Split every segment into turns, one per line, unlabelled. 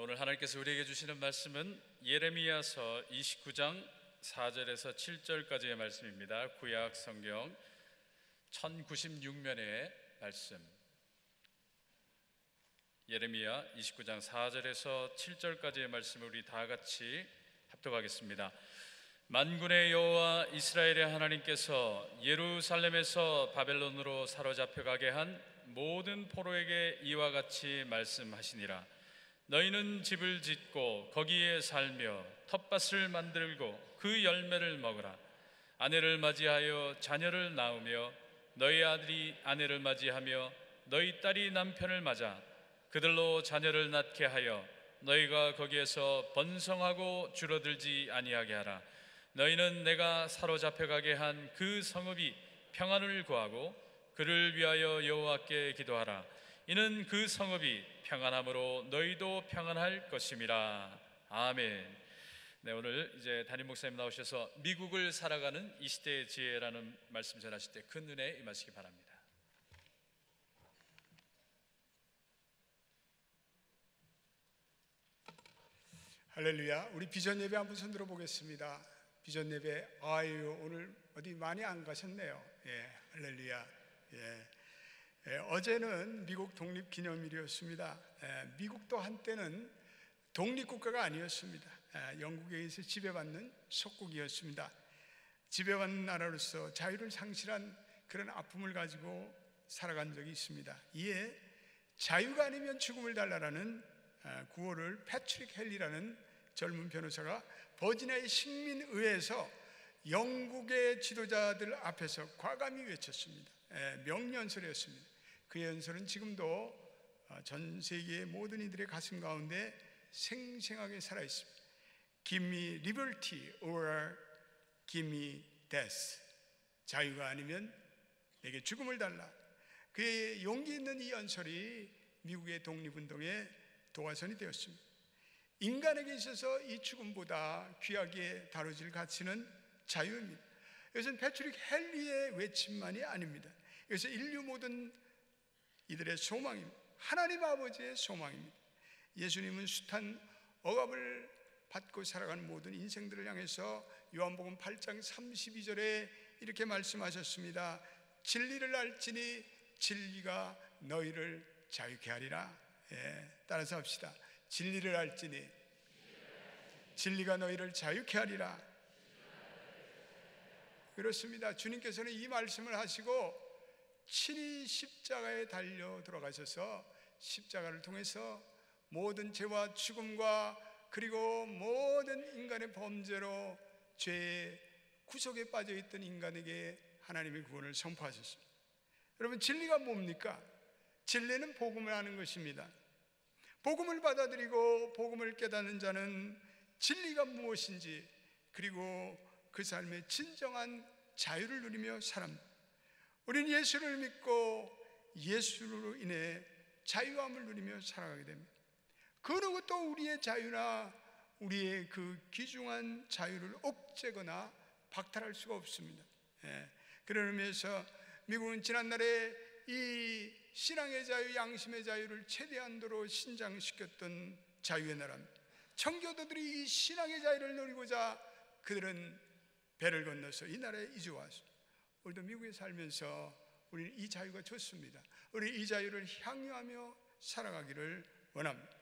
오늘 하나님께서 우리에게 주시는 말씀은 예레미야서 29장 4절에서 7절까지의 말씀입니다. 구약 성경 1096면의 말씀, 예레미야 29장 4절에서 7절까지의 말씀을 우리 다 같이 합독하겠습니다. 만군의 여호와 이스라엘의 하나님께서 예루살렘에서 바벨론으로 사로잡혀가게 한 모든 포로에게 이와 같이 말씀하시니라. 너희는 집을 짓고 거기에 살며 텃밭을 만들고 그 열매를 먹으라. 아내를 맞이하여 자녀를 낳으며 너희 아들이 아내를 맞이하며 너희 딸이 남편을 맞아 그들로 자녀를 낳게 하여 너희가 거기에서 번성하고 줄어들지 아니하게 하라. 너희는 내가 사로잡혀가게 한 그 성읍이 평안을 구하고 그를 위하여 여호와께 기도하라. 이는 그 성읍이 평안함으로 너희도 평안할 것임이라. 아멘. 네, 오늘 이제 담임 목사님 나오셔서 미국을 살아가는 이 시대의 지혜라는 말씀 전하실 때 큰 은혜 임하시기 바랍니다.
할렐루야. 우리 비전 예배 한번 손 들어보겠습니다. 비전 예배, 아유, 오늘 어디 많이 안 가셨네요. 예, 할렐루야. 어제는 미국 독립기념일이었습니다. 미국도 한때는 독립국가가 아니었습니다. 영국에 의해서 지배받는 속국이었습니다. 지배받는 나라로서 자유를 상실한 그런 아픔을 가지고 살아간 적이 있습니다. 이에 자유가 아니면 죽음을 달라라는 구호를 패트릭 헬리라는 젊은 변호사가 버지니아의 식민의회에서 영국의 지도자들 앞에서 과감히 외쳤습니다. 명연설이었습니다. 그 연설은 지금도 전 세계의 모든 이들의 가슴 가운데 생생하게 살아있습니다. Give me liberty or give me death. 자유가 아니면 내게 죽음을 달라. 그의 용기 있는 이 연설이 미국의 독립운동의 도화선이 되었습니다. 인간에게 있어서 이 죽음보다 귀하게 다뤄질 가치는 자유입니다. 이것은 패트릭 헬리의 외침만이 아닙니다. 이것은 인류 모든 이들의 소망입니다. 하나님 아버지의 소망입니다. 예수님은 숱한 억압을 받고 살아가는 모든 인생들을 향해서 요한복음 8장 32절에 이렇게 말씀하셨습니다. 진리를 알지니 진리가 너희를 자유케 하리라. 따라서 합시다. 진리를 알지니 진리가 너희를 자유케 하리라. 그렇습니다. 주님께서는 이 말씀을 하시고 친히 십자가에 달려 돌아가셔서 십자가를 통해서 모든 죄와 죽음과 그리고 모든 인간의 범죄로 죄의 구속에 빠져있던 인간에게 하나님의 구원을 선포하셨습니다. 여러분, 진리가 뭡니까? 진리는 복음을 아는 것입니다. 복음을 받아들이고 복음을 깨닫는 자는 진리가 무엇인지 그리고 그 삶의 진정한 자유를 누리며 살아갑니다. 우리는 예수를 믿고 예수로 인해 자유함을 누리며 살아가게 됩니다. 그 누구도 우리의 자유나 우리의 그 귀중한 자유를 억제거나 박탈할 수가 없습니다. 그런 의미에서 미국은 지난날에 이 신앙의 자유, 양심의 자유를 최대한도로 신장시켰던 자유의 나라입니다. 청교도들이 이 신앙의 자유를 누리고자 그들은 배를 건너서 이 나라에 이주 왔습니다. 우리도 미국에 살면서 우리는 이 자유가 좋습니다. 우리 이 자유를 향유하며 살아가기를 원합니다.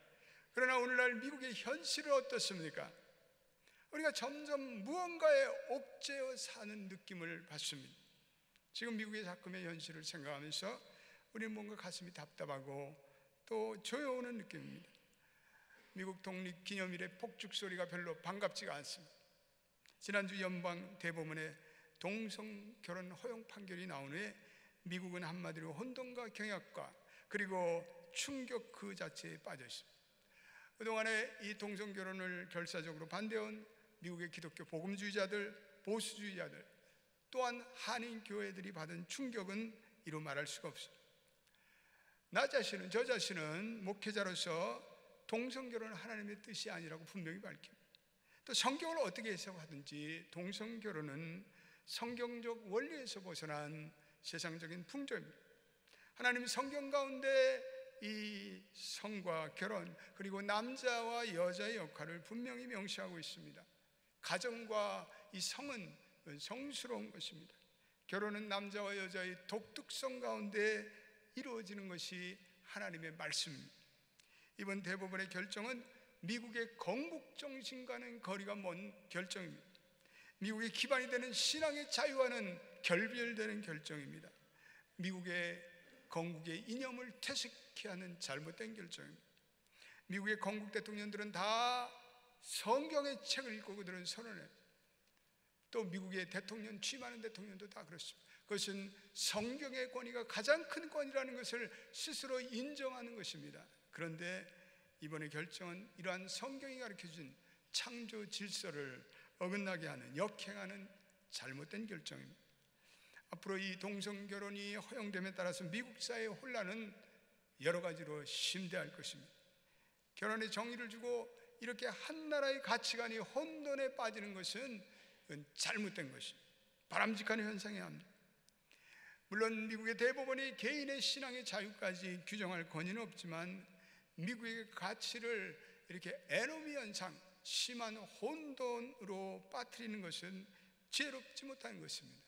그러나 오늘날 미국의 현실은 어떻습니까? 우리가 점점 무언가에 옥죄어 사는 느낌을 받습니다. 지금 미국의 작금의 현실을 생각하면서 우리는 뭔가 가슴이 답답하고 또 조여오는 느낌입니다. 미국 독립기념일의 폭죽 소리가 별로 반갑지가 않습니다. 지난주 연방 대법원에 동성 결혼 허용 판결이 나온 후에 미국은 한마디로 혼돈과 경악과 그리고 충격 그 자체에 빠져 있습니다. 그동안에 이 동성 결혼을 결사적으로 반대한 미국의 기독교 복음주의자들, 보수주의자들 또한 한인 교회들이 받은 충격은 이루 말할 수가 없습니다. 저 자신은 목회자로서 동성 결혼은 하나님의 뜻이 아니라고 분명히 밝힙니다. 또 성경을 어떻게 해석하든지 동성 결혼은 성경적 원리에서 벗어난 세상적인 풍조입니다. 하나님이 성경 가운데 이 성과 결혼, 그리고 남자와 여자의 역할을 분명히 명시하고 있습니다. 가정과 이 성은 성스러운 것입니다. 결혼은 남자와 여자의 독특성 가운데 이루어지는 것이 하나님의 말씀입니다. 이번 대법원의 결정은 미국의 건국 정신과는 거리가 먼 결정입니다. 미국의 기반이 되는 신앙의 자유와는 결별되는 결정입니다. 미국의 건국의 이념을 퇴색케 하는 잘못된 결정입니다. 미국의 건국 대통령들은 다 성경의 책을 읽고 그들은 선언해요. 또 미국의 대통령, 취임하는 대통령도 다 그렇습니다. 그것은 성경의 권위가 가장 큰 권위라는 것을 스스로 인정하는 것입니다. 그런데 이번의 결정은 이러한 성경이 가르쳐준 창조 질서를 어긋나게 하는, 역행하는 잘못된 결정입니다. 앞으로 이 동성결혼이 허용됨에 따라서 미국 사회의 혼란은 여러 가지로 심대할 것입니다. 결혼에 정의를 주고 이렇게 한 나라의 가치관이 혼돈에 빠지는 것은 잘못된 것입니다. 바람직한 현상이야 합니다. 물론 미국의 대법원이 개인의 신앙의 자유까지 규정할 권위는 없지만 미국의 가치를 이렇게 에노미 현상, 심한 혼돈으로 빠뜨리는 것은 지혜롭지 못한 것입니다.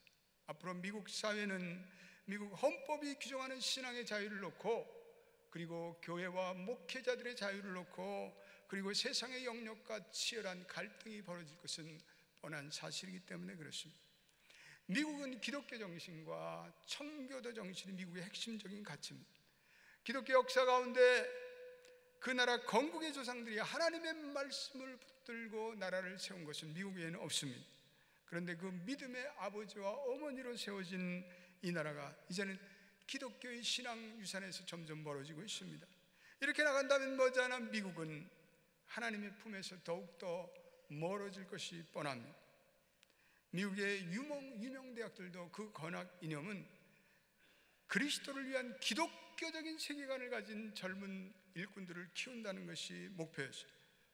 앞으로 미국 사회는 미국 헌법이 규정하는 신앙의 자유를 놓고, 그리고 교회와 목회자들의 자유를 놓고, 그리고 세상의 영역과 치열한 갈등이 벌어질 것은 뻔한 사실이기 때문에 그렇습니다. 미국은 기독교 정신과 청교도 정신이 미국의 핵심적인 가치입니다. 기독교 역사 가운데 그 나라 건국의 조상들이 하나님의 말씀을 붙들고 나라를 세운 것은 미국에는 없습니다. 그런데 그 믿음의 아버지와 어머니로 세워진 이 나라가 이제는 기독교의 신앙 유산에서 점점 멀어지고 있습니다. 이렇게 나간다면 머지않아 미국은 하나님의 품에서 더욱더 멀어질 것이 뻔합니다. 미국의 유명 대학들도 그 건학 이념은 그리스도를 위한 기독교적인 세계관을 가진 젊은 일꾼들을 키운다는 것이 목표였어요.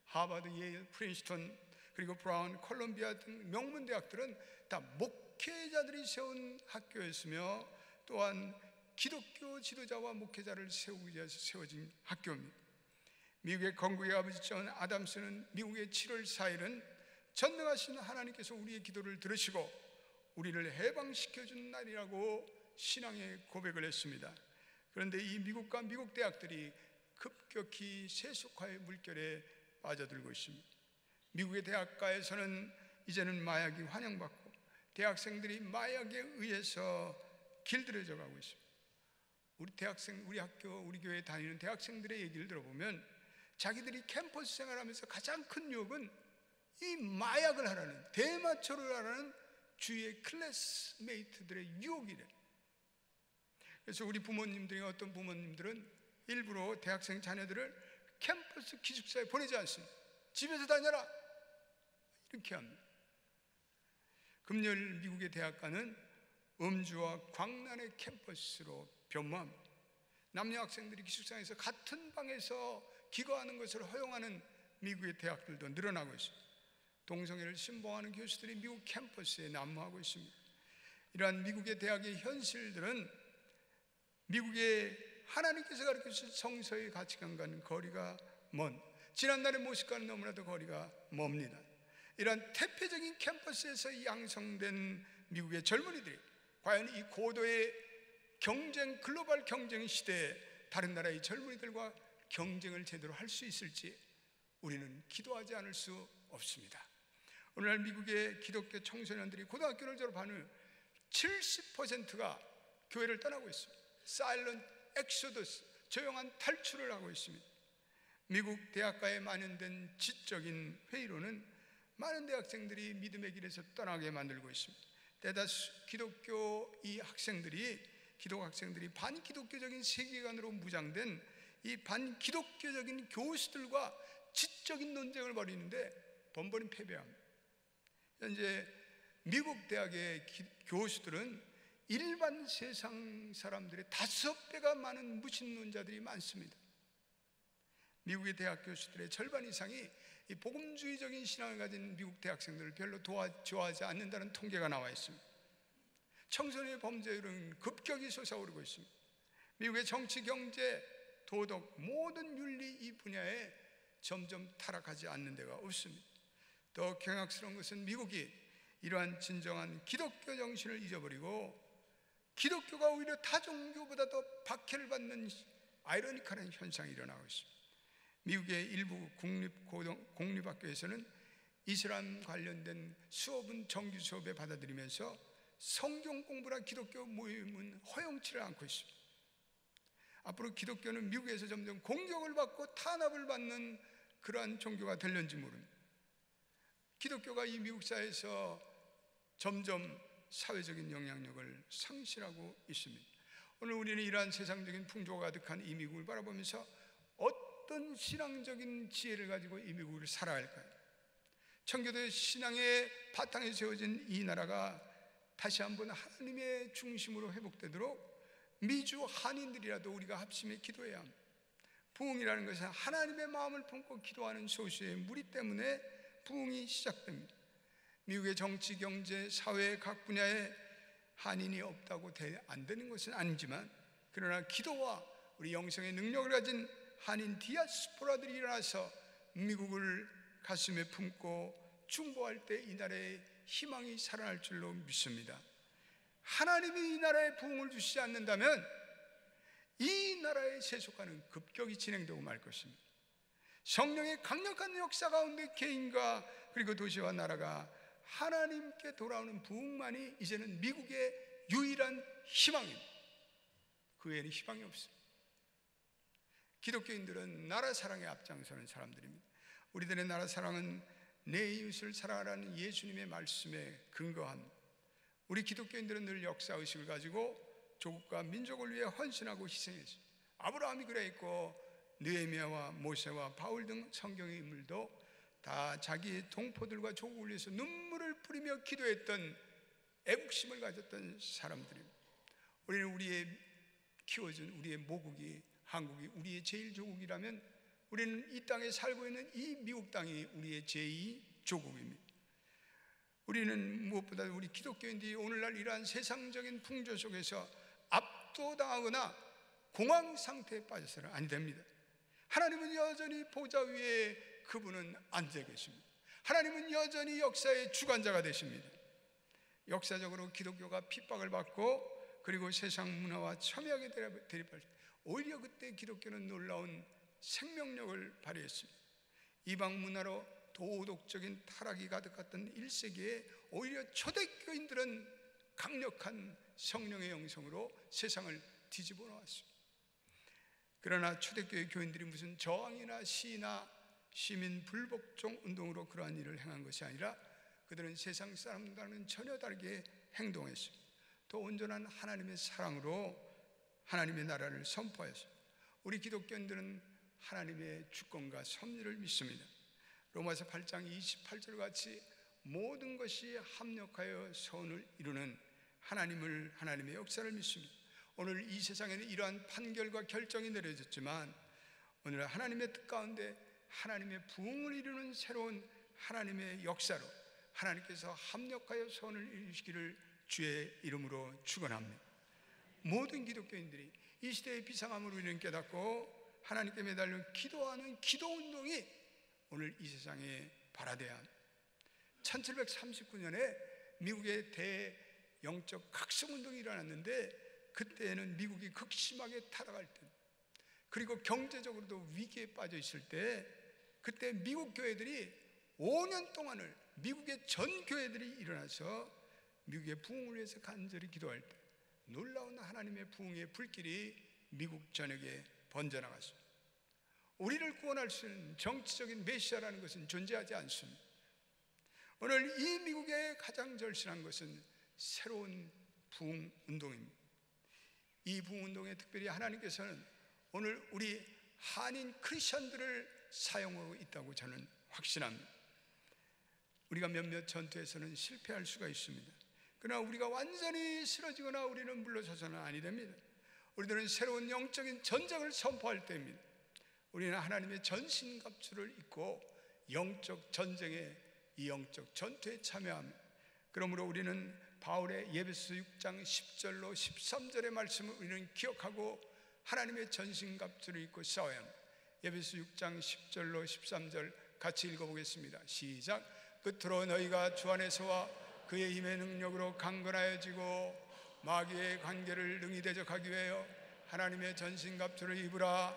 하버드, 예일, 프린스턴, 그리고 브라운, 콜롬비아 등 명문 대학들은 다 목회자들이 세운 학교였으며 또한 기독교 지도자와 목회자를 세우기 위해서 세워진 학교입니다. 미국의 건국의 아버지 존 아담스는 미국의 7월 4일은 전능하신 하나님께서 우리의 기도를 들으시고 우리를 해방시켜준 날이라고 신앙의 고백을 했습니다. 그런데 이 미국과 미국 대학들이 급격히 세속화의 물결에 빠져들고 있습니다. 미국의 대학가에서는 이제는 마약이 환영받고 대학생들이 마약에 의해서 길들여져 가고 있습니다. 우리 학교, 우리 교회에 다니는 대학생들의 얘기를 들어보면 자기들이 캠퍼스 생활하면서 가장 큰 유혹은 이 마약을 하라는, 대마초를 하라는 주위의 클래스메이트들의 유혹이래. 그래서 우리 부모님들이, 어떤 부모님들은 일부러 대학생 자녀들을 캠퍼스 기숙사에 보내지 않습니다. 집에서 다녀라 이렇게 합니다. 금요일 미국의 대학가는 음주와 광란의 캠퍼스로 변모합니다. 남녀 학생들이 기숙사에서 같은 방에서 기거하는 것을 허용하는 미국의 대학들도 늘어나고 있습니다. 동성애를 신봉하는 교수들이 미국 캠퍼스에 난무하고 있습니다. 이러한 미국의 대학의 현실들은 미국의 하나님께서 가르쳐주신 성서의 가치관과는 거리가 먼, 지난날의 모습과는 너무나도 거리가 멉니다. 이러한 태폐적인 캠퍼스에서 양성된 미국의 젊은이들이 과연 이 고도의 경쟁, 글로벌 경쟁 시대에 다른 나라의 젊은이들과 경쟁을 제대로 할 수 있을지 우리는 기도하지 않을 수 없습니다. 오늘날 미국의 기독교 청소년들이 고등학교를 졸업한 후 70%가 교회를 떠나고 있습니다. 사일런트 엑소더스, 조용한 탈출을 하고 있습니다. 미국 대학가에 만연된 지적인 회의로는 많은 대학생들이 믿음의 길에서 떠나게 만들고 있습니다. 대다수 기독교 학생들이 반기독교적인 세계관으로 무장된 이 반기독교적인 교수들과 지적인 논쟁을 벌이는데 번번이 패배합니다. 현재 미국 대학의 교수들은 일반 세상 사람들의 5배가 많은 무신론자들이 많습니다. 미국의 대학 교수들의 절반 이상이 이 복음주의적인 신앙을 가진 미국 대학생들을 별로 좋아하지 않는다는 통계가 나와 있습니다. 청소년의 범죄율은 급격히 솟아오르고 있습니다. 미국의 정치, 경제, 도덕, 모든 윤리 이 분야에 점점 타락하지 않는 데가 없습니다. 더 경악스러운 것은 미국이 이러한 진정한 기독교 정신을 잊어버리고 기독교가 오히려 타 종교보다 더 박해를 받는 아이러니컬한 현상이 일어나고 있습니다. 미국의 일부 공립학교에서는 이슬람 관련된 수업은 정규 수업에 받아들이면서 성경 공부나 기독교 모임은 허용치를 않고 있습니다. 앞으로 기독교는 미국에서 점점 공격을 받고 탄압을 받는 그러한 종교가 될는지 모릅니다. 기독교가 이 미국 사회에서 점점 사회적인 영향력을 상실하고 있습니다. 오늘 우리는 이러한 세상적인 풍조가 가득한 이 미국을 바라보면서 어떤 신앙적인 지혜를 가지고 이 미국을 살아야 할까요? 청교도의 신앙의 바탕에 세워진 이 나라가 다시 한번 하나님의 중심으로 회복되도록 미주 한인들이라도 우리가 합심해 기도해야 합니다. 부흥이라는 것은 하나님의 마음을 품고 기도하는 소수의 무리 때문에 부흥이 시작됩니다. 미국의 정치, 경제, 사회 각 분야에 한인이 없다고 안 되는 것은 아니지만, 그러나 기도와 우리 영성의 능력을 가진 한인 디아스포라들이 일어나서 미국을 가슴에 품고 중보할 때 이 나라의 희망이 살아날 줄로 믿습니다. 하나님이 이 나라에 부흥을 주시지 않는다면 이 나라의 세속화는 급격히 진행되고 말 것입니다. 성령의 강력한 역사 가운데 개인과 그리고 도시와 나라가 하나님께 돌아오는 부흥만이 이제는 미국의 유일한 희망입니다. 그 외에는 희망이 없습니다. 기독교인들은 나라 사랑에 앞장서는 사람들입니다. 우리들의 나라 사랑은 내 이웃을 사랑하라는 예수님의 말씀에 근거합니다. 우리 기독교인들은 늘 역사의식을 가지고 조국과 민족을 위해 헌신하고 희생했습니다. 아브라함이 그랬고 느헤미야와 모세와 바울 등 성경의 인물도 다 자기 동포들과 조국을 위해서 눈물을 뿌리며 기도했던 애국심을 가졌던 사람들입니다. 우리는 우리의 키워준 우리의 모국이 한국이 우리의 제1조국이라면 우리는 이 땅에 살고 있는 이 미국 땅이 우리의 제2조국입니다. 우리는 무엇보다 우리 기독교인들이 오늘날 이러한 세상적인 풍조 속에서 압도당하거나 공황 상태에 빠져서는 아니 됩니다. 하나님은 여전히 보좌 위에 그분은 앉아 계십니다. 하나님은 여전히 역사의 주관자가 되십니다. 역사적으로 기독교가 핍박을 받고 그리고 세상 문화와 첨예하게 대립할 때 오히려 그때 기독교는 놀라운 생명력을 발휘했습니다. 이방 문화로 도덕적인 타락이 가득했던 1세기에 오히려 초대교인들은 강력한 성령의 영성으로 세상을 뒤집어 놓았습니다. 그러나 초대교회 교인들이 무슨 저항이나 시위나 시민 불복종 운동으로 그러한 일을 행한 것이 아니라 그들은 세상 사람들과는 전혀 다르게 행동했습니다. 더 온전한 하나님의 사랑으로 하나님의 나라를 선포했습니다. 우리 기독교인들은 하나님의 주권과 섭리를 믿습니다. 로마서 8장 28절 같이 모든 것이 합력하여 선을 이루는 하나님의 역사를 믿습니다. 오늘 이 세상에는 이러한 판결과 결정이 내려졌지만 오늘 하나님의 뜻 가운데 하나님의 부흥을 이루는 새로운 하나님의 역사로 하나님께서 합력하여 선을 이루시기를 주의 이름으로 축원합니다. 모든 기독교인들이 이 시대의 비상함을 우리는 깨닫고 하나님께 매달려 기도하는 기도운동이 오늘 이 세상에 발화돼야 합니다. 1739년에 미국의 대영적 각성운동이 일어났는데 그때는 미국이 극심하게 타락할 때 그리고 경제적으로도 위기에 빠져 있을 때 그때 미국 교회들이 5년 동안을 미국의 전 교회들이 일어나서 미국의 부흥을 위해서 간절히 기도할 때 놀라운 하나님의 부흥의 불길이 미국 전역에 번져나갔습니다. 우리를 구원할 수 있는 정치적인 메시아라는 것은 존재하지 않습니다. 오늘 이 미국의 가장 절실한 것은 새로운 부흥 운동입니다. 이 부흥 운동에 특별히 하나님께서는 오늘 우리 한인 크리스천들을 사용하고 있다고 저는 확신합니다. 우리가 몇몇 전투에서는 실패할 수가 있습니다. 그러나 우리가 완전히 쓰러지거나 우리는 물러서서는 아니 됩니다. 우리들은 새로운 영적인 전쟁을 선포할 때입니다. 우리는 하나님의 전신갑주를 입고 영적 전쟁에 이 영적 전투에 참여합니다. 그러므로 우리는 바울의 예배서 6장 10절로 13절의 말씀을 우리는 기억하고 하나님의 전신갑주를 입고 싸워야 합니다. 에베소 6장 10절로 13절 같이 읽어보겠습니다. 시작. 끝으로 너희가 주 안에서와 그의 힘의 능력으로 강건하여지고 마귀의 관계를 능히 대적하기 위하여 하나님의 전신갑주를 입으라.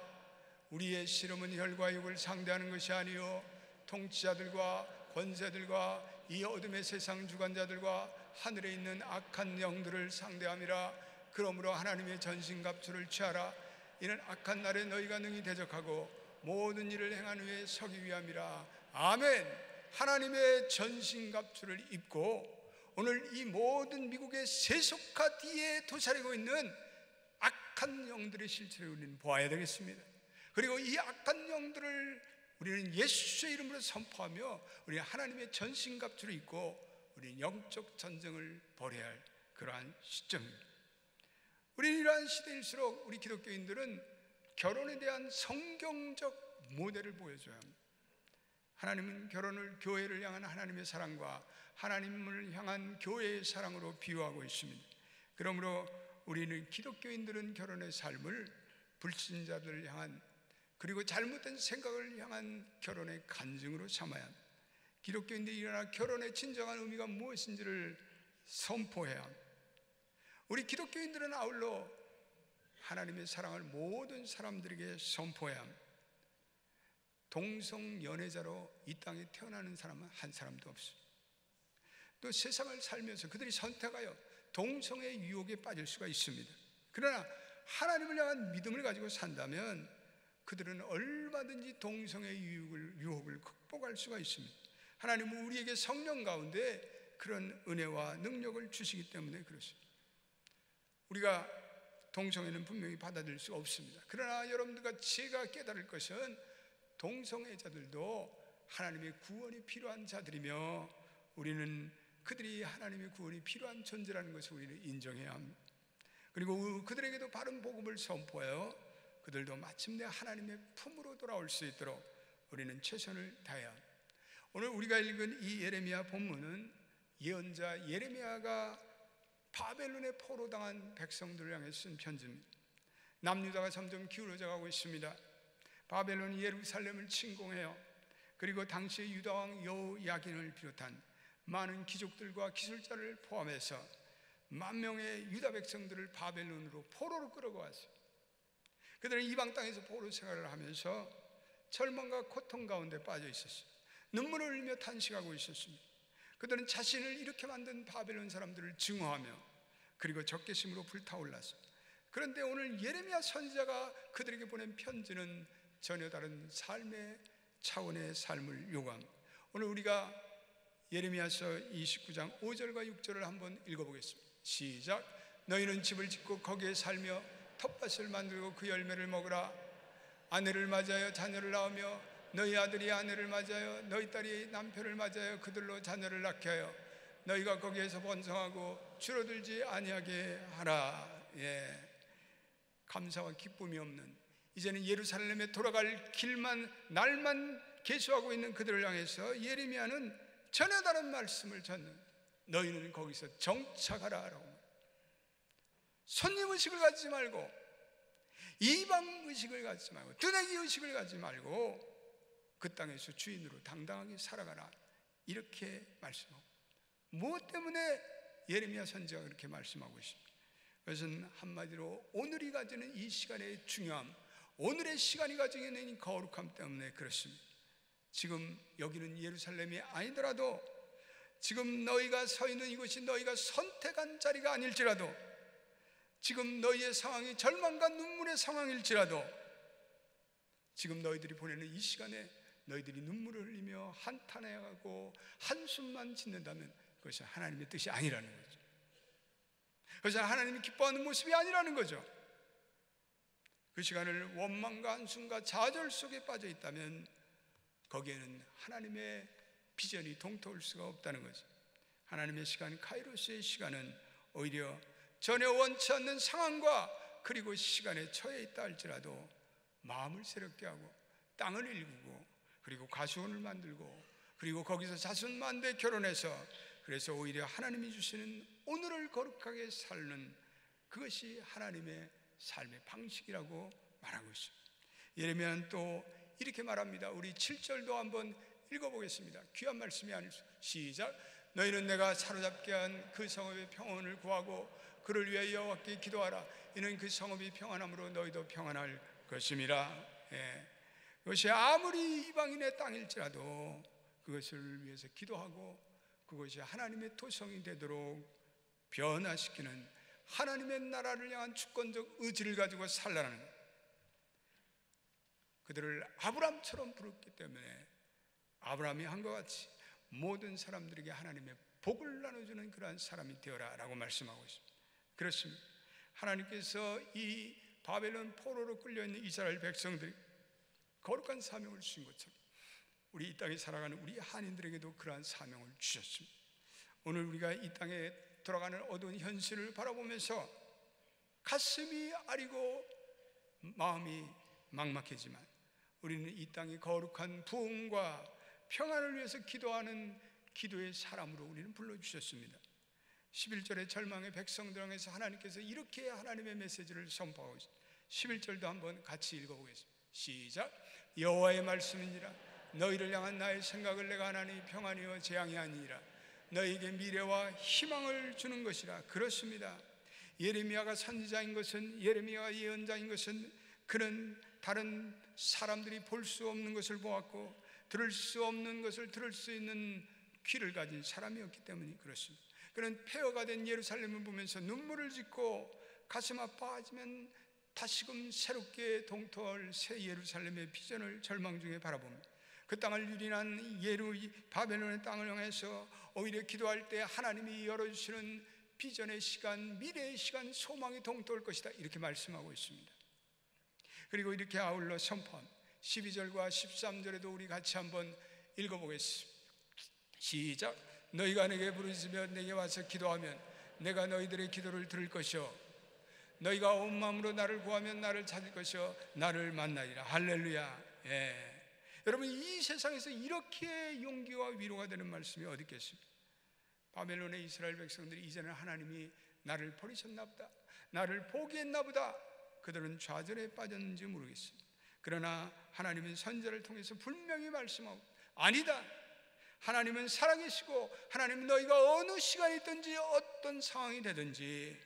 우리의 씨름은 혈과 육을 상대하는 것이 아니요 통치자들과 권세들과 이 어둠의 세상 주관자들과 하늘에 있는 악한 영들을 상대함이라. 그러므로 하나님의 전신갑주를 취하라. 이는 악한 날에 너희가 능히 대적하고 모든 일을 행한 후에 서기 위함이라. 아멘. 하나님의 전신갑주를 입고 오늘 이 모든 미국의 세속화 뒤에 도사리고 있는 악한 영들의 실체를 우리는 보아야 되겠습니다. 그리고 이 악한 영들을 우리는 예수의 이름으로 선포하며 우리 하나님의 전신갑주를 입고 우리는 영적 전쟁을 벌여야 할 그러한 시점입니다. 우리는 이러한 시대일수록 우리 기독교인들은 결혼에 대한 성경적 모델을 보여줘야 합니다. 하나님은 결혼을 교회를 향한 하나님의 사랑과 하나님을 향한 교회의 사랑으로 비유하고 있습니다. 그러므로 우리는 기독교인들은 결혼의 삶을 불신자들을 향한 그리고 잘못된 생각을 향한 결혼의 간증으로 삼아야 합니다. 기독교인들이 일어나 결혼의 진정한 의미가 무엇인지를 선포해야 합니다. 우리 기독교인들은 아울러 하나님의 사랑을 모든 사람들에게 선포해야 합니다. 동성 연애자로 이 땅에 태어나는 사람은 한 사람도 없습니다. 또 세상을 살면서 그들이 선택하여 동성의 유혹에 빠질 수가 있습니다. 그러나 하나님을 향한 믿음을 가지고 산다면 그들은 얼마든지 동성의 유혹을 극복할 수가 있습니다. 하나님은 우리에게 성령 가운데 그런 은혜와 능력을 주시기 때문에 그렇습니다. 우리가 동성애는 분명히 받아들일 수 없습니다. 그러나 여러분들과 제가 깨달을 것은 동성애자들도 하나님의 구원이 필요한 자들이며 우리는 그들이 하나님의 구원이 필요한 존재라는 것을 우리는 인정해야 합니다. 그리고 그들에게도 바른 복음을 선포하여 그들도 마침내 하나님의 품으로 돌아올 수 있도록 우리는 최선을 다해야 합니다. 오늘 우리가 읽은 이 예레미야 본문은 예언자 예레미야가 바벨론에 포로당한 백성들을 향해 쓴 편지입니다. 남유다가 점점 기울어져 가고 있습니다. 바벨론이 예루살렘을 침공해요. 그리고 당시의 유다왕 여호야긴을 비롯한 많은 귀족들과 기술자를 포함해서 10,000명의 유다 백성들을 바벨론으로 포로로 끌어고 왔어요. 그들은 이방 땅에서 포로 생활을 하면서 절망과 고통 가운데 빠져 있었어요. 눈물을 흘리며 탄식하고 있었습니다. 그들은 자신을 이렇게 만든 바벨론 사람들을 증오하며 그리고 적개심으로 불타올랐어요. 그런데 오늘 예레미야 선지자가 그들에게 보낸 편지는 전혀 다른 삶의 차원의 삶을 요구합니다. 오늘 우리가 예레미야서 29장 5절과 6절을 한번 읽어보겠습니다. 시작. 너희는 집을 짓고 거기에 살며 텃밭을 만들고 그 열매를 먹으라. 아내를 맞아요 자녀를 낳으며 너희 아들이 아내를 맞아요 너희 딸이 남편을 맞아요 그들로 자녀를 낳게 하여 너희가 거기에서 번성하고 줄어들지 아니하게 하라. 감사와 기쁨이 없는 이제는 예루살렘에 돌아갈 길만 날만 계수하고 있는 그들을 향해서 예레미야는 전혀 다른 말씀을 전합니다. 너희는 거기서 정착하라 라고. 손님 의식을 갖지 말고 이방 의식을 갖지 말고 뜨내기 의식을 갖지 말고 그 땅에서 주인으로 당당하게 살아가라 이렇게 말씀하고, 무엇 때문에 예레미야 선지자가 그렇게 말씀하고 있습니다. 그것은 한마디로 오늘이 가지는 이 시간의 중요함, 오늘의 시간이 가지는 이 거룩함 때문에 그렇습니다. 지금 여기는 예루살렘이 아니더라도, 지금 너희가 서 있는 이곳이 너희가 선택한 자리가 아닐지라도, 지금 너희의 상황이 절망과 눈물의 상황일지라도, 지금 너희들이 보내는 이 시간에 너희들이 눈물을 흘리며 한탄해하고 한숨만 짓는다면 그것이 하나님의 뜻이 아니라는 거죠. 그것은 하나님이 기뻐하는 모습이 아니라는 거죠. 그 시간을 원망과 한숨과 좌절 속에 빠져 있다면 거기에는 하나님의 비전이 동터올 수가 없다는 거죠. 하나님의 시간, 카이로스의 시간은 오히려 전혀 원치 않는 상황과 그리고 시간에 처해 있다 할지라도 마음을 새롭게 하고 땅을 일구고 그리고 가수원을 만들고 그리고 거기서 자손만대 결혼해서, 그래서 오히려 하나님이 주시는 오늘을 거룩하게 살는 그것이 하나님의 삶의 방식이라고 말하고 있습니다. 예레미야는 또 이렇게 말합니다. 우리 7절도 한번 읽어보겠습니다. 귀한 말씀이 아니죠. 시작. 너희는 내가 사로잡게 한 그 성읍의 평안을 구하고 그를 위하여 여호와께 기도하라. 이는 그 성읍이 평안함으로 너희도 평안할 것임이라. 그것이 아무리 이방인의 땅일지라도 그것을 위해서 기도하고 그것이 하나님의 토성이 되도록 변화시키는 하나님의 나라를 향한 주권적 의지를 가지고 살라는 것. 그들을 아브라함처럼 부르기 때문에 아브라함이 한 것 같이 모든 사람들에게 하나님의 복을 나눠주는 그러한 사람이 되어라 라고 말씀하고 있습니다. 그렇습니다. 하나님께서 이 바벨론 포로로 끌려있는 이스라엘 백성들이 거룩한 사명을 주신 것처럼 우리 이 땅에 살아가는 우리 한인들에게도 그러한 사명을 주셨습니다. 오늘 우리가 이 땅에 돌아가는 어두운 현실을 바라보면서 가슴이 아리고 마음이 막막해지만 우리는 이 땅의 거룩한 부흥과 평안을 위해서 기도하는 기도의 사람으로 우리는 불러주셨습니다. 11절의 절망의 백성들 향해서 하나님께서 이렇게 하나님의 메시지를 선포하고 있습니다. 11절도 한번 같이 읽어보겠습니다. 시작. 여호와의 말씀이니라. 너희를 향한 나의 생각을 내가 하나니 평안이요 재앙이 아니니라. 너희에게 미래와 희망을 주는 것이라. 그렇습니다. 예레미야가 선지자인 것은, 예레미야가 예언자인 것은 그는 다른 사람들이 볼 수 없는 것을 보았고 들을 수 없는 것을 들을 수 있는 귀를 가진 사람이었기 때문이 그렇습니다. 그는 폐허가 된 예루살렘을 보면서 눈물을 짓고 가슴 아파하지만 다시금 새롭게 동토할 새 예루살렘의 비전을 절망 중에 바라봅니다. 그 땅을 유린한 바벨론의 땅을 향해서 오히려 기도할 때 하나님이 열어주시는 비전의 시간, 미래의 시간, 소망이 동토할 것이다 이렇게 말씀하고 있습니다. 그리고 이렇게 아울러 선포합니다. 12절과 13절에도 우리 같이 한번 읽어보겠습니다. 시작. 너희가 내게 부르짖으며 내게 와서 기도하면 내가 너희들의 기도를 들을 것이요 너희가 온 마음으로 나를 구하면 나를 찾을 것이요 나를 만나리라. 할렐루야. 여러분, 이 세상에서 이렇게 용기와 위로가 되는 말씀이 어디 있겠습니까? 바벨론의 이스라엘 백성들이 이제는 하나님이 나를 버리셨나 보다, 나를 포기했나 보다, 그들은 좌절에 빠졌는지 모르겠습니다. 그러나 하나님은 선지자를 통해서 분명히 말씀하고 아니다, 하나님은 살아계시고 하나님은 너희가 어느 시간이 있든지 어떤 상황이 되든지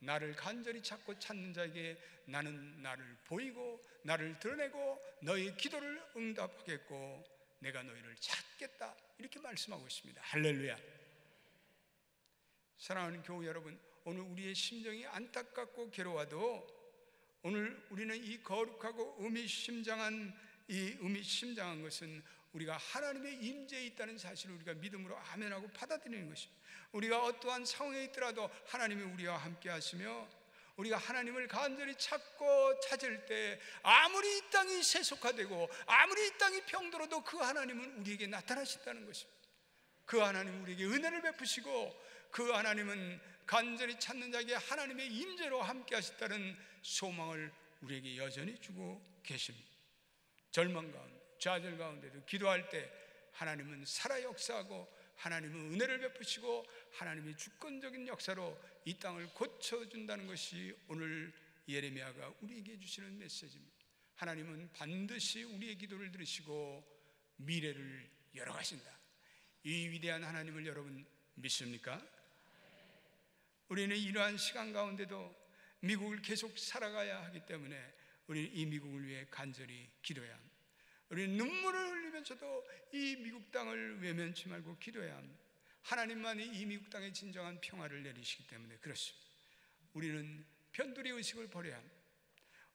나를 간절히 찾고 찾는 자에게 나는 나를 보이고 나를 드러내고 너희의 기도를 응답하겠고 내가 너희를 찾겠다 이렇게 말씀하고 있습니다. 할렐루야. 사랑하는 교우 여러분, 오늘 우리의 심정이 안타깝고 괴로워도 오늘 우리는 이 거룩하고 의미심장한 것은 우리가 하나님의 임재에 있다는 사실을 우리가 믿음으로 아멘하고 받아들이는 것입니다. 우리가 어떠한 상황에 있더라도 하나님이 우리와 함께 하시며 우리가 하나님을 간절히 찾고 찾을 때 아무리 이 땅이 세속화되고 아무리 이 땅이 병들어도 그 하나님은 우리에게 나타나신다는 것입니다. 그 하나님은 우리에게 은혜를 베푸시고 그 하나님은 간절히 찾는 자에게 하나님의 임재로 함께 하셨다는 소망을 우리에게 여전히 주고 계십니다. 절망 가운데 좌절 가운데도 기도할 때 하나님은 살아 역사하고 하나님은 은혜를 베푸시고 하나님의 주권적인 역사로 이 땅을 고쳐준다는 것이 오늘 예레미야가 우리에게 주시는 메시지입니다. 하나님은 반드시 우리의 기도를 들으시고 미래를 열어가신다. 이 위대한 하나님을 여러분 믿습니까? 우리는 이러한 시간 가운데도 미국을 계속 살아가야 하기 때문에 우리는 이 미국을 위해 간절히 기도해야 합니다. 우리는 눈물을 흘리면서도 이 미국 땅을 외면치 말고 기도해야 합니다. 하나님만이 이 미국 땅에 진정한 평화를 내리시기 때문에 그렇습니다. 우리는 편들이 의식을 버려야 합니다.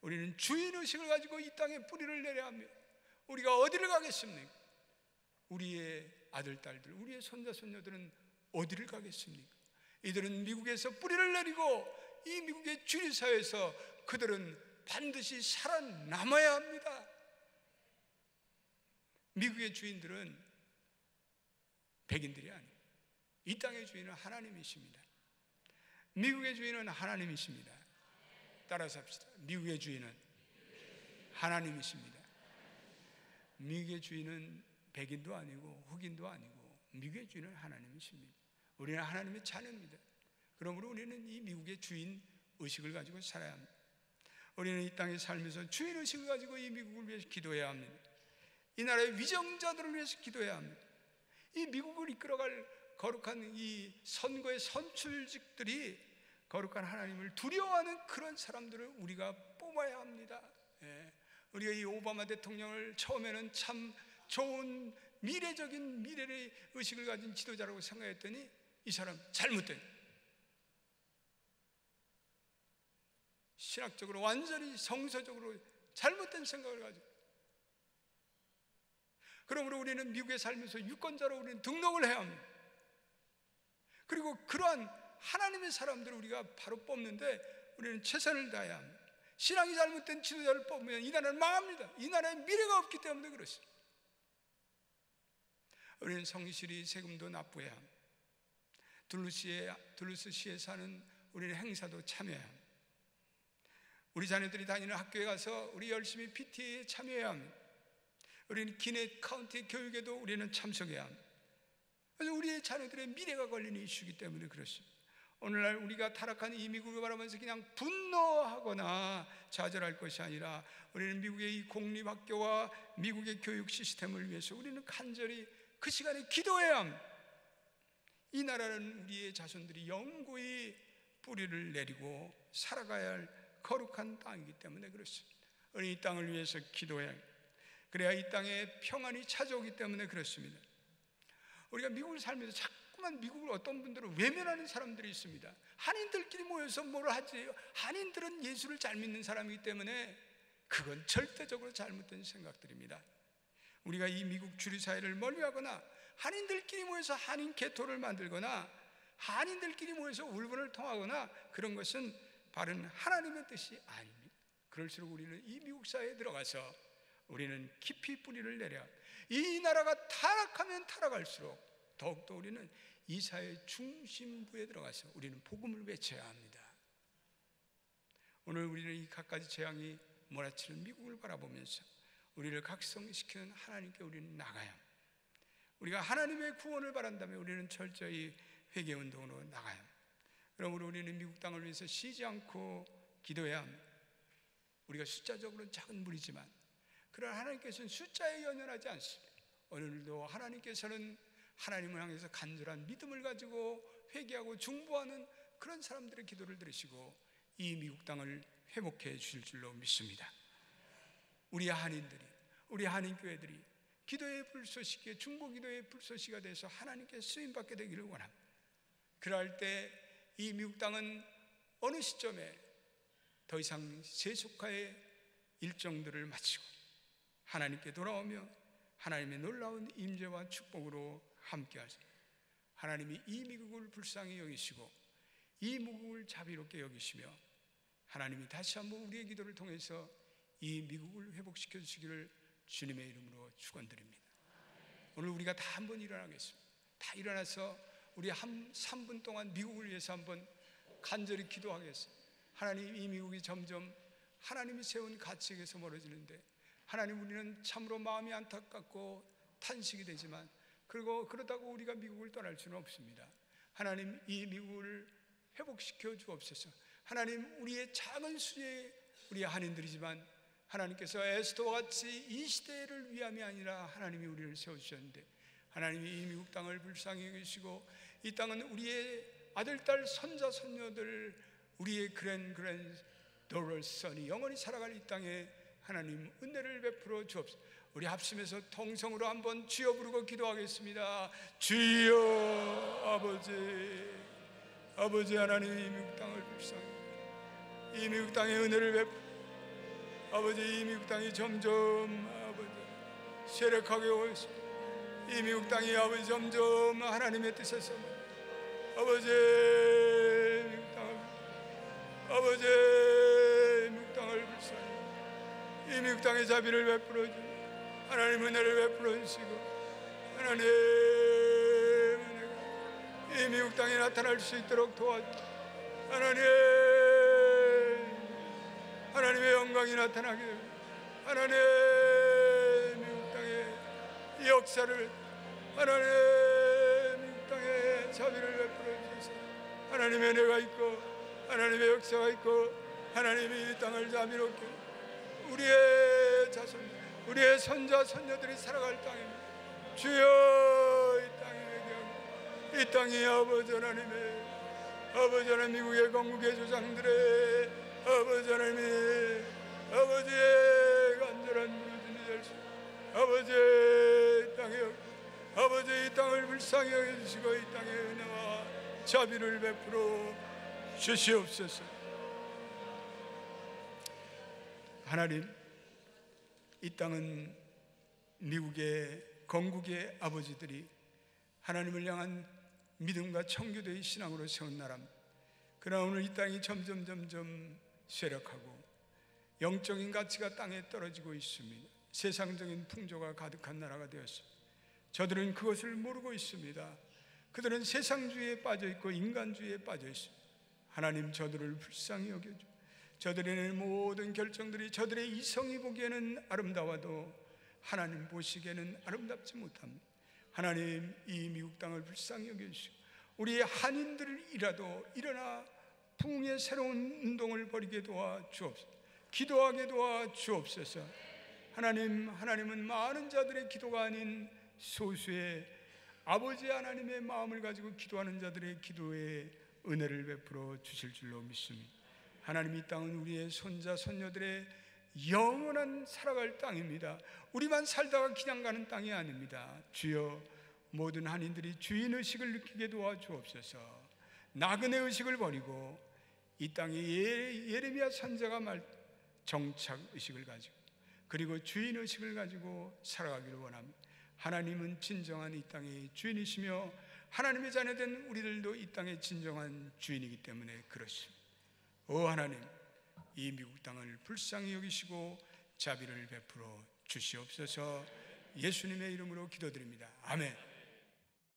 우리는 주인 의식을 가지고 이 땅에 뿌리를 내려야 합니다. 우리가 어디를 가겠습니까? 우리의 아들, 딸들, 우리의 손자, 손녀들은 어디를 가겠습니까? 이들은 미국에서 뿌리를 내리고 이 미국의 주류사회에서 그들은 반드시 살아남아야 합니다. 미국의 주인들은 백인들이 아니에요. 이 땅의 주인은 하나님이십니다. 미국의 주인은 하나님이십니다. 따라서 합시다. 미국의 주인은 하나님이십니다. 미국의 주인은 백인도 아니고 흑인도 아니고 미국의 주인은 하나님이십니다. 우리는 하나님의 자녀입니다. 그러므로 우리는 이 미국의 주인 의식을 가지고 살아야 합니다. 우리는 이 땅에 살면서 주인의식을 가지고 이 미국을 위해서 기도해야 합니다. 이 나라의 위정자들을 위해서 기도해야 합니다. 이 미국을 이끌어갈 거룩한 이 선거의 선출직들이 거룩한 하나님을 두려워하는 그런 사람들을 우리가 뽑아야 합니다. 우리가 이 오바마 대통령을 처음에는 참 좋은 미래적인 미래의 의식을 가진 지도자라고 생각했더니 이 사람 잘못된, 신학적으로 완전히 성서적으로 잘못된 생각을 가지고, 그러므로 우리는 미국에 살면서 유권자로 우리는 등록을 해야 합니다. 그리고 그러한 하나님의 사람들을 우리가 바로 뽑는데 우리는 최선을 다해야 합니다. 신앙이 잘못된 지도자를 뽑으면 이 나라는 망합니다. 이 나라에 미래가 없기 때문에 그렇습니다. 우리는 성실히 세금도 납부해야 합니다. 둘루스시에 사는 우리는 행사도 참여해야 합니다. 우리 자녀들이 다니는 학교에 가서 우리 열심히 PTA에 참여해야 합니다. 우리는 기넷 카운티 교육에도 우리는 참석해야 합니다. 그래서 우리의 자녀들의 미래가 걸리는 이슈이기 때문에 그렇습니다. 오늘날 우리가 타락한 이 미국을 바라보면서 그냥 분노하거나 좌절할 것이 아니라 우리는 미국의 이 공립학교와 미국의 교육 시스템을 위해서 우리는 간절히 그 시간에 기도해야 합니다. 이 나라는 우리의 자손들이 영구히 뿌리를 내리고 살아가야 할 거룩한 땅이기 때문에 그렇습니다. 우리 이 땅을 위해서 기도해야 합니다. 그래야 이 땅에 평안이 찾아오기 때문에 그렇습니다. 우리가 미국을 살면서 자꾸만 미국을 어떤 분들은 외면하는 사람들이 있습니다. 한인들끼리 모여서 뭘 하지? 한인들은 예수를 잘 믿는 사람이기 때문에 그건 절대적으로 잘못된 생각들입니다. 우리가 이 미국 주류사회를 멀리하거나 한인들끼리 모여서 한인 개토를 만들거나 한인들끼리 모여서 울분을 통하거나 그런 것은 바른 하나님의 뜻이 아닙니다. 그럴수록 우리는 이 미국 사회에 들어가서 우리는 깊이 뿌리를 내려 이 나라가 타락하면 타락할수록 더욱더 우리는 이 사회의 중심부에 들어가서 우리는 복음을 외쳐야 합니다. 오늘 우리는 이 갖가지 재앙이 몰아치는 미국을 바라보면서 우리를 각성시키는 하나님께 우리는 나가야 합니다. 우리가 하나님의 구원을 바란다면 우리는 철저히 회개운동으로 나가야 합니다. 그러므로 우리는 미국 땅을 위해서 쉬지 않고 기도해야 합니다. 우리가 숫자적으로는 작은 무리지만 그러나 하나님께서는 숫자에 연연하지 않습니다. 오늘도 하나님께서는 하나님을 향해서 간절한 믿음을 가지고 회개하고 중보하는 그런 사람들의 기도를 들으시고 이 미국 땅을 회복해 주실 줄로 믿습니다. 우리 한인들이, 우리 한인교회들이 기도의 불쏘시기에 중보 기도의 불쏘시가 돼서 하나님께 쓰임받게 되기를 원합니다. 그럴 때 이 미국 땅은 어느 시점에 더 이상 세속화의 일정들을 마치고 하나님께 돌아오며 하나님의 놀라운 임재와 축복으로 함께하시고 하나님이 이 미국을 불쌍히 여기시고 이 미국을 자비롭게 여기시며 하나님이 다시 한번 우리의 기도를 통해서 이 미국을 회복시켜 주시기를 주님의 이름으로 축원드립니다. 오늘 우리가 다 한번 일어나겠습니다. 다 일어나서 우리 3분 동안 미국을 위해서 한번 간절히 기도하겠습니다. 하나님, 이 미국이 점점 하나님이 세운 가치에서 멀어지는데 하나님, 우리는 참으로 마음이 안타깝고 탄식이 되지만 그리고 그러다고 우리가 미국을 떠날 수는 없습니다. 하나님, 이 미국을 회복시켜 주옵소서. 하나님, 우리의 작은 수의 우리 한인들이지만 하나님께서 에스더와 같이 이 시대를 위함이 아니라 하나님이 우리를 세워주셨는데 하나님이 이 미국 땅을 불쌍히 여기시고 이 땅은 우리의 아들, 딸, 손자, 손녀들, 우리의 그랜드선이 영원히 살아갈 이 땅에 하나님 은혜를 베풀어 주옵소서. 우리 합심해서 통성으로 한번 주여 부르고 기도하겠습니다. 주여 아버지 하나님, 이 미국 땅을 불쌍히, 이 미국 땅에 은혜를 베풀어 아버지, 이 미국 땅이 점점 아버지 세력하게 오고 있습니다. 이 미국 땅이 아버지 점점 하나님의 뜻에서 아버지 미국 땅을 불쌍히 이 미국 땅의 자비를 베풀어 주시고 하나님 은혜를 베풀어 주시고 하나님 은혜가 이 미국 땅에 나타날 수 있도록 도와주시고 하나님의 영광이 나타나게 되고 하나님 미국 땅의 역사를 하나님 미국 땅의 자비를 베풀어 주셔서 하나님의 은혜가 있고 하나님의 역사가 있고 하나님이 이 땅을 자비롭게 우리의 자손, 우리의 손자 손녀들이 살아갈 땅입니다. 주여 이 땅에 회개하고 이 땅이 아버지 하나님 미국의 건국의 조상들의 아버지 하나님의 아버지의 간절한 무릎이 될 수, 아버지의 땅에 아버지 이 땅을 불쌍히 여겨주시고 이 땅에 은혜와 자비를 베풀어 주시옵소서. 하나님, 이 땅은 미국의 건국의 아버지들이 하나님을 향한 믿음과 청교도의 신앙으로 세운 나라입니다. 그러나 오늘 이 땅이 점점 쇠락하고 영적인 가치가 땅에 떨어지고 있습니다. 세상적인 풍조가 가득한 나라가 되었습니다. 저들은 그것을 모르고 있습니다. 그들은 세상주의에 빠져 있고 인간주의에 빠져 있습니다. 하나님, 저들을 불쌍히 여겨줘. 저들의 모든 결정들이 저들의 이성이 보기에는 아름다워도 하나님 보시기에는 아름답지 못합니다. 하나님, 이 미국 땅을 불쌍히 여겨주시고 우리 한인들이라도 일어나 부흥의 새로운 운동을 벌이게 도와주옵소서. 기도하게 도와주옵소서. 하나님은 많은 자들의 기도가 아닌 소수의 아버지 하나님의 마음을 가지고 기도하는 자들의 기도에 은혜를 베풀어 주실 줄로 믿습니다. 하나님, 이 땅은 우리의 손자 손녀들의 영원한 살아갈 땅입니다. 우리만 살다가 그냥 가는 땅이 아닙니다. 주여, 모든 한인들이 주인의식을 느끼게 도와주옵소서. 나그네 의식을 버리고 이 땅에 예레미야 선지자가 말 정착의식을 가지고 그리고 주인의식을 가지고 살아가기를 원합니다. 하나님은 진정한 이 땅의 주인이시며 하나님의 자녀된 우리들도 이 땅의 진정한 주인이기 때문에 그렇습니다. 오 하나님, 이 미국 땅을 불쌍히 여기시고 자비를 베풀어 주시옵소서. 예수님의 이름으로 기도드립니다. 아멘.